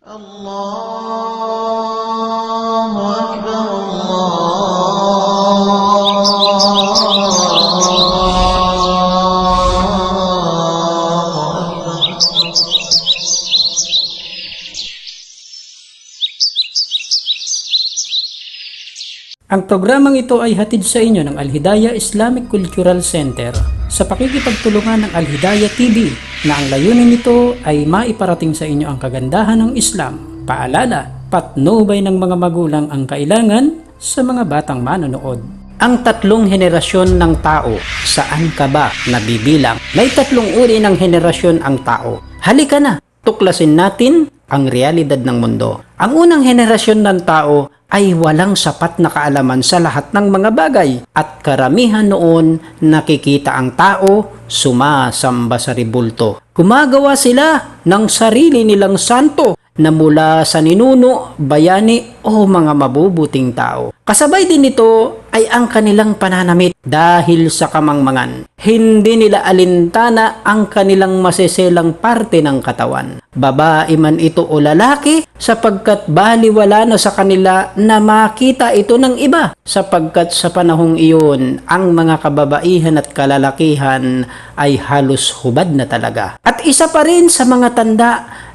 Allahu Akbar, Ang programang ito ay hatid sa inyo ng Al-Hidayah Islamic Cultural Center sa pakikipagtulungan ng Al-Hidayah TV na ang layunin nito ay maiparating sa inyo ang kagandahan ng Islam, paalala, patnubay ng mga magulang ang kailangan sa mga batang manonood. Ang tatlong henerasyon ng tao, saan ka ba nabibilang? May tatlong uri ng henerasyon ang tao. Halika na, tuklasin natin ang realidad ng mundo. Ang unang henerasyon ng tao ay walang sapat na kaalaman sa lahat ng mga bagay at karamihan noon nakikita ang tao sumasamba sa ribulto. Gumagawa sila ng sarili nilang santo na mula sa ninuno, bayani o mga mabubuting tao. Kasabay din nito ay ang kanilang pananamit dahil sa kamangmangan. Hindi nila alintana ang kanilang maseselang parte ng katawan. Babae man ito o lalaki sapagkat baliwala na sa kanila na makita ito ng iba. Sapagkat sa panahong iyon, ang mga kababaihan at kalalakihan ay halos hubad na talaga. At isa pa rin sa mga tanda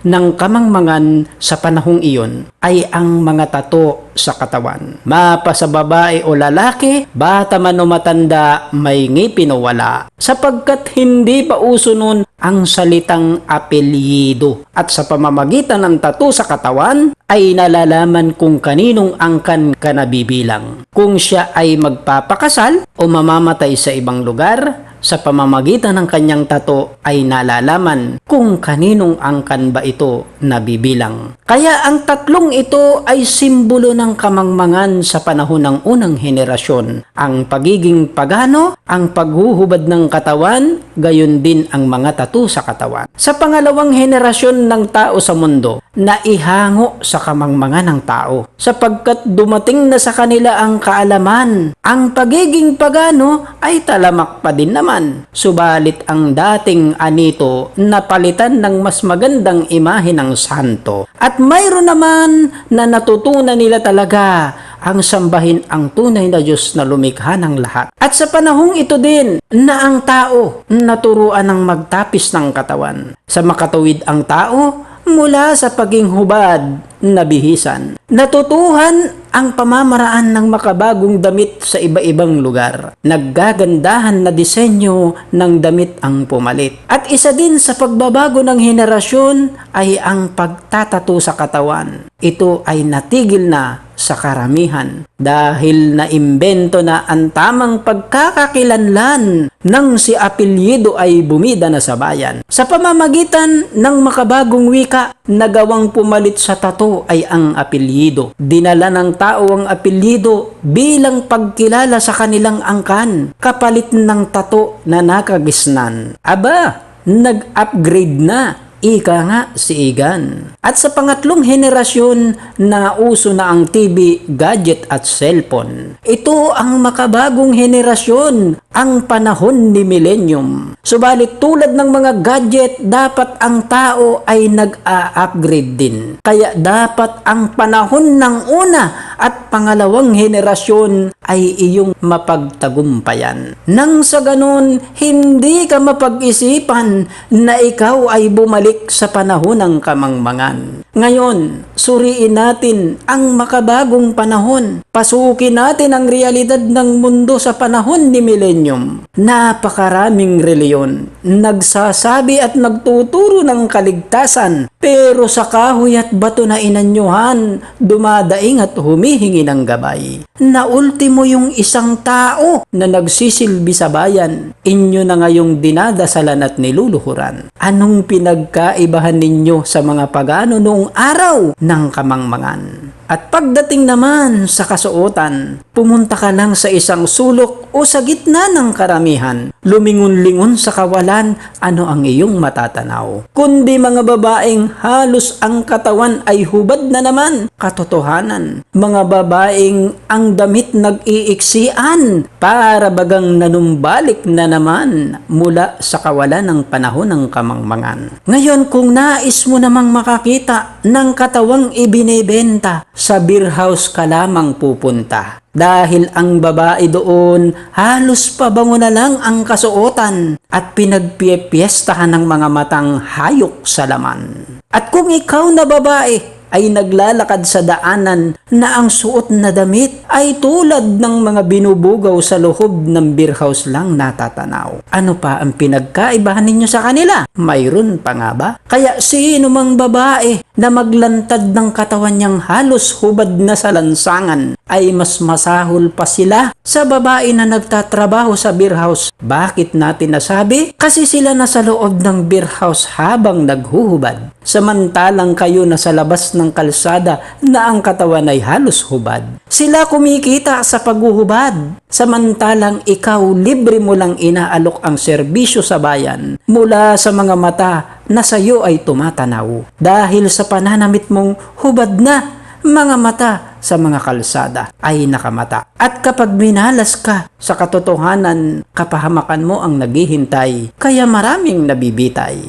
ng kamangmangan sa panahong iyon ay ang mga tato sa katawan. Mapa sa babae o lalaki, bata man o matanda, may ngipin o wala. Sapagkat hindi pa uso nun ang salitang apelyido. At sa pamamagitan ng tato sa katawan, ay nalalaman kung kaninong angkan ka nabibilang. Kung siya ay magpapakasal o mamamatay sa ibang lugar, sa pamamagitan ng kanyang tato ay nalalaman kung kaninong angkan ba ito nabibilang. Kaya ang tatlong ito ay simbolo ng kamangmangan sa panahon ng unang henerasyon. Ang pagiging pagano, ang paghuhubad ng katawan, gayon din ang mga tato sa katawan. Sa pangalawang henerasyon ng tao sa mundo, naihango sa kamangmangan ng tao sapagkat dumating na sa kanila ang kaalaman. Ang pagiging pagano ay talamak pa din naman. Subalit ang dating anito napalitan ng mas magandang imahe ng santo. At mayroon naman na natutunan nila talaga ang sambahin ang tunay na Diyos na lumikha ng lahat. At sa panahong ito din na ang tao naturuan ng magtapis ng katawan. Sa makatuwid ang tao mula sa paging hubad na bihisan. Natutuhan ang pamamaraan ng makabagong damit sa iba-ibang lugar. Naggagandahan na disenyo ng damit ang pumalit. At isa din sa pagbabago ng henerasyon ay ang pagtatato sa katawan. Ito ay natigil na sa karamihan dahil naimbento na ang tamang pagkakakilanlan nang si apelyido ay bumida na sa bayan. Sa pamamagitan ng makabagong wika, nagawang pumalit sa tato ay ang apelyido. Dinala ng tao ang apelyido bilang pagkilala sa kanilang angkan, kapalit ng tato na nakagisnan. Aba, nag-upgrade na. Ika nga si Igan. At sa pangatlong henerasyon na uso na ang TV, gadget at cellphone. Ito ang makabagong henerasyon, ang panahon ni millennium. Subalit tulad ng mga gadget, dapat ang tao ay nag-a-upgrade din. Kaya dapat ang panahon ng una at pangalawang henerasyon ay iyong mapagtagumpayan. Nang sa ganun, hindi ka mapag-isipan na ikaw ay bumalik sa panahon ng kamangmangan. Ngayon, suriin natin ang makabagong panahon. Pasukin natin ang realidad ng mundo sa panahon ni millennium. Napakaraming reliyon, nagsasabi at nagtuturo ng kaligtasan, pero sa kahoy at bato na inanyuhan, dumadaing at humihingi ng gabay. Na ultimo yung isang tao na nagsisilbi sa bayan, inyo na ngayong dinadasalan at niluluhuran. Anong pinagkaibahan ninyo sa mga pagano noong araw ng kamangmangan? At pagdating naman sa kasuotan, pumunta ka lang sa isang sulok o sa gitna ng karamihan. Lumingon-lingon sa kawalan, ano ang iyong matatanaw? Kundi mga babaeng halos ang katawan ay hubad na naman. Katotohanan, mga babaeng ang damit nag-iiksian para bagang nanumbalik na naman mula sa kawalan ng panahon ng kamangmangan. Ngayon, kung nais mo namang makakita ng katawang ibinebenta, sa beer house ka lamang pupunta. Dahil ang babae doon, halos pabango na lang ang kasuotan at pinagpipiestahan ng mga matang hayok sa laman. At kung ikaw na babae ay naglalakad sa daanan na ang suot na damit ay tulad ng mga binubugaw sa loob ng beer house lang natatanaw. Ano pa ang pinagkaibahan ninyo sa kanila? Mayroon pa nga ba? Kaya sino mang babae na maglantad ng katawan niyang halos hubad na sa lansangan ay mas masahol pa sila sa babae na nagtatrabaho sa beer house. Bakit natin nasabi? Kasi sila nasa loob ng beer house habang naghuhubad. Samantalang kayo nasa labas ng kalsada na ang katawan ay halos hubad. Sila kumikita sa paghuhubad. Samantalang ikaw libre mo lang inaalok ang serbisyo sa bayan mula sa mga mata na sa iyo ay tumatanaw. Dahil sa pananamit mong hubad na mga mata sa mga kalsada ay nakamata. At kapag minalas ka sa katotohanan, kapahamakan mo ang naghihintay, kaya maraming nabibitay.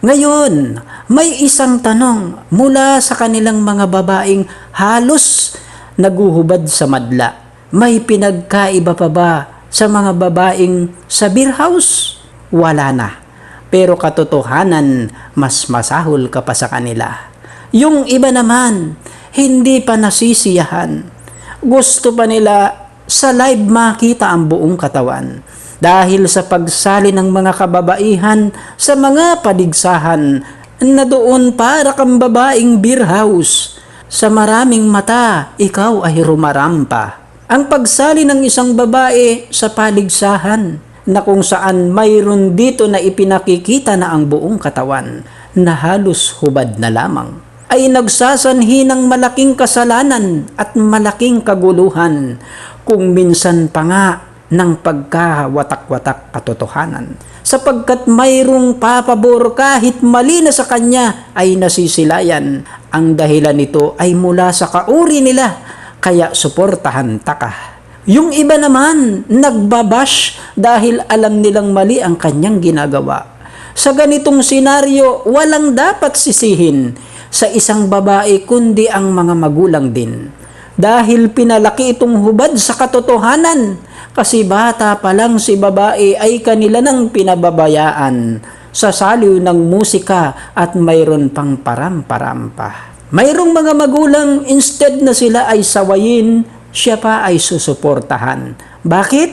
Ngayon, may isang tanong mula sa kanilang mga babaeng halos naguhubad sa madla. May pinagkaiba pa ba sa mga babaeng sa beer house? Wala na. Pero katotohanan, mas masahol ka pa sa kanila. Yung iba naman, hindi pa nasisiyahan. Gusto pa nila sa live makita ang buong katawan. Dahil sa pagsali ng mga kababaihan sa mga paligsahan na doon para kang babaeng beer house. Sa maraming mata, ikaw ay rumarampa. Ang pagsali ng isang babae sa paligsahan na kung saan mayroon dito na ipinakikita na ang buong katawan na halos hubad na lamang ay nagsasanhi ng malaking kasalanan at malaking kaguluhan kung minsan pa nga ng pagkawatak-watak katotohanan. Sapagkat mayroong papabor kahit mali na sa kanya ay nasisilayan. Ang dahilan nito ay mula sa kauri nila, kaya suportahan taka. Yung iba naman, nagbabash dahil alam nilang mali ang kanyang ginagawa. Sa ganitong senaryo, walang dapat sisihin sa isang babae kundi ang mga magulang din. Dahil pinalaki itong hubad sa katotohanan, kasi bata pa lang si babae ay kanila nang pinababayaan sa saliw ng musika at mayroon pang parampa. Mayroong mga magulang instead na sila ay sawayin, siya pa ay susuportahan. Bakit?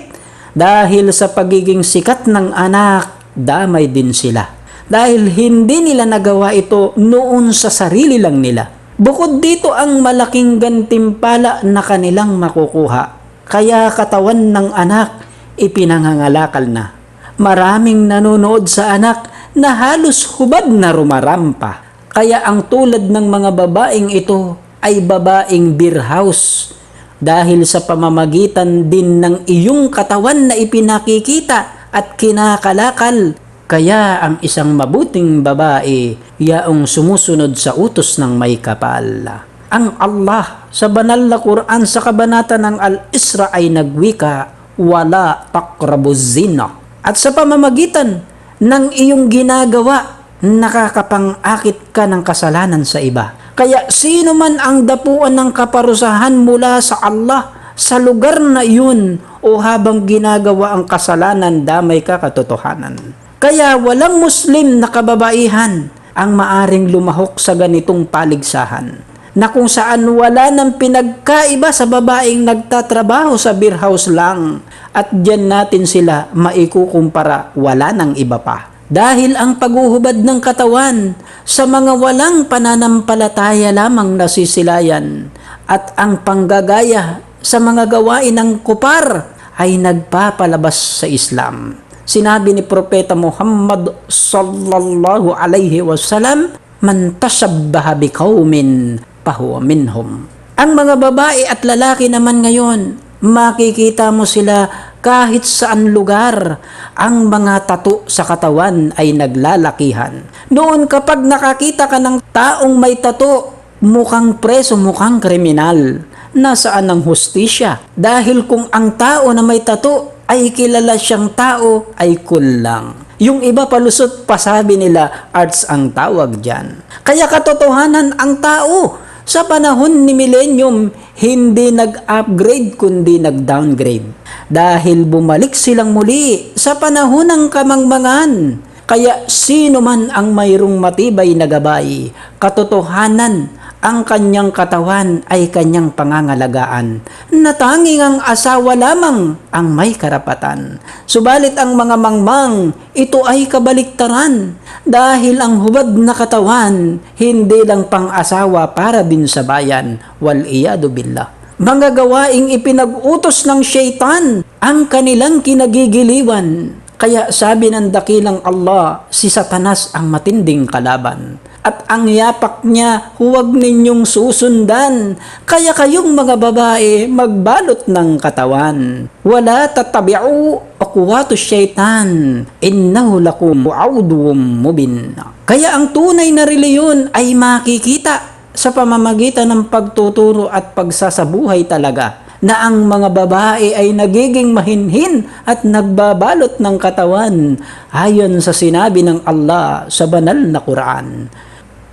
Dahil sa pagiging sikat ng anak, damay din sila. Dahil hindi nila nagawa ito noon sa sarili lang nila. Bukod dito ang malaking gantimpala na kanilang makukuha. Kaya katawan ng anak ipinangangalakal na. Maraming nanonood sa anak na halos hubad na rumarampa. Kaya ang tulad ng mga babaeng ito ay babaeng beer house. Dahil sa pamamagitan din ng iyong katawan na ipinakikita at kinakalakal. Kaya ang isang mabuting babae, yaong sumusunod sa utos ng may kapal. Ang Allah sa banal na Qur'an sa kabanata ng Al-Isra ay nagwika, wala taqrabuz zina. At sa pamamagitan ng iyong ginagawa, nakakapang-akit ka ng kasalanan sa iba. Kaya sino man ang dapuan ng kaparusahan mula sa Allah sa lugar na iyon o habang ginagawa ang kasalanan, damay ka katotohanan. Kaya walang Muslim na kababaihan ang maaring lumahok sa ganitong paligsahan na kung saan wala nang pinagkaiba sa babaeng nagtatrabaho sa beer house lang at diyan natin sila maikukumpara, wala nang iba pa. Dahil ang paghuhubad ng katawan sa mga walang pananampalataya lamang nasisilayan at ang panggagaya sa mga gawain ng kupar ay nagpapalabas sa Islam. Sinabi ni Propeta Muhammad sallallahu alaihi wasallam, man tashabbaha biqaumin fahuwa minhum. Ang mga babae at lalaki naman ngayon, makikita mo sila kahit saan lugar. Ang mga tattoo sa katawan ay naglalakihan. Noon kapag nakakita ka ng taong may tattoo, mukhang preso, mukhang kriminal. Nasaan ang hustisya? Dahil kung ang tao na may tattoo ay kilala siyang tao, ay cool lang. Yung iba palusot pa, sabi nila, arts ang tawag dyan. Kaya katotohanan, ang tao sa panahon ni Millennium, hindi nag-upgrade kundi nag-downgrade. Dahil bumalik silang muli sa panahon ng kamangmangan. Kaya sino man ang mayroong matibay na gabay, katotohanan, ang kanyang katawan ay kanyang pangangalagaan, na tanging ang asawa lamang ang may karapatan. Subalit ang mga mangmang, ito ay kabaliktaran, dahil ang hubad na katawan, hindi lang pang-asawa para din sa bayan, wal-iyadu billah. Mga gawaing ipinag-utos ng syaitan, ang kanilang kinagigiliwan. Kaya sabi ng dakilang Allah, si Satanas ang matinding kalaban. At ang yapak niya, huwag ninyong susundan. Kaya kayong mga babae, magbalot ng katawan. Wala tatabi'u aqwatu syaitan, innahu lakum audwum mubin. Kaya ang tunay na reliyon ay makikita sa pamamagitan ng pagtuturo at pagsasabuhay talaga, na ang mga babae ay nagiging mahinhin at nagbabalot ng katawan ayon sa sinabi ng Allah sa banal na Qur'an.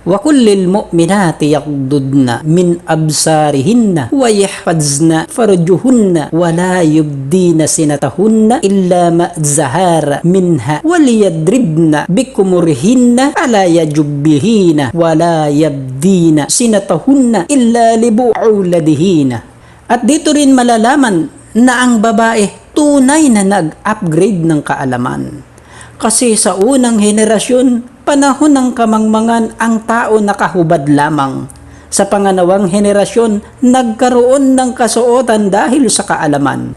Wa kullil mu'minati yaqdudna min absarihinna wa yahfazna farjuhunna wa la yubdina sinatahunna illa ma zahara minha wa liyadribna bikumurihinna ala yajubbihina wa la yabdina sinatahunna illa libu'uladihina. At dito rin malalaman na ang babae tunay na nag-upgrade ng kaalaman. Kasi sa unang henerasyon, panahon ng kamangmangan, ang tao nakahubad lamang. Sa pangalawang henerasyon, nagkaroon ng kasuotan dahil sa kaalaman.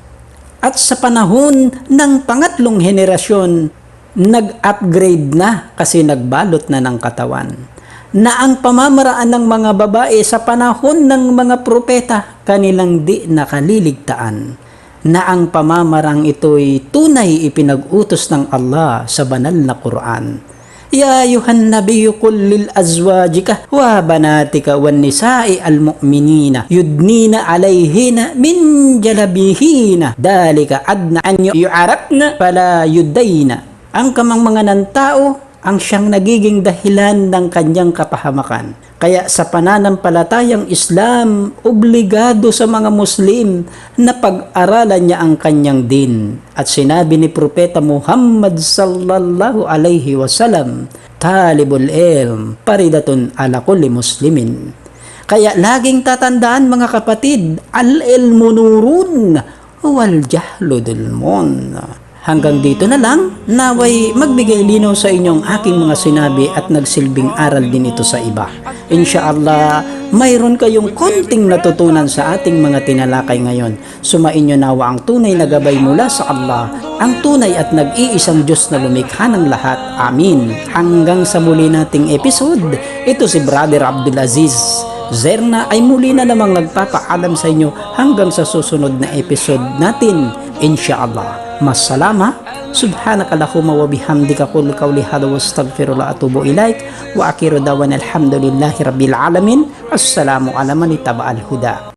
At sa panahon ng pangatlong henerasyon, nag-upgrade na kasi nagbalot na ng katawan. Na ang pamamaraan ng mga babae sa panahon ng mga propeta, kanilang di nakaliligtaan. Na ang pamamarang ito'y tunay ipinag-utos ng Allah sa banal na Qur'an. Ya ayuhan nabiyyu qul lil azwajika wa banatika wan nisa'i al mu'minina yudnina 'alayhina min jalabihina dalika adna an yu'aratna fala yudayna. Ang kamangmangan ng tao ang siyang nagiging dahilan ng kanyang kapahamakan. Kaya sa pananampalatayang Islam, obligado sa mga Muslim na pag-aralan niya ang kanyang din. At sinabi ni Propeta Muhammad sallallahu alaihi wasallam, talibul ilm paridatun ala kulli muslimin. Kaya laging tatandaan mga kapatid, al-ilmu nurun wal jahlu dulmun. Hanggang dito na lang, naway magbigay linaw sa inyong aking mga sinabi at nagsilbing aral din ito sa iba. Insyaallah, mayroon kayong konting natutunan sa ating mga tinalakay ngayon. Sumainyo nawa ang tunay na gabay mula sa Allah, ang tunay at nag-iisang Diyos na lumikha ng lahat. Amin. Hanggang sa muli nating episode, ito si Brother Abdul Aziz Zerna ay muli na namang nagpapaalam sa inyo hanggang sa susunod na episode natin. Insyaallah. Masalama, subhanakallahumma wa bihamdika qul qawli hadha wa astaghfirullah atubu ilaik wa akhiru dawana alhamdulillahi rabbil alamin. Assalamu ala man ittaba'al huda.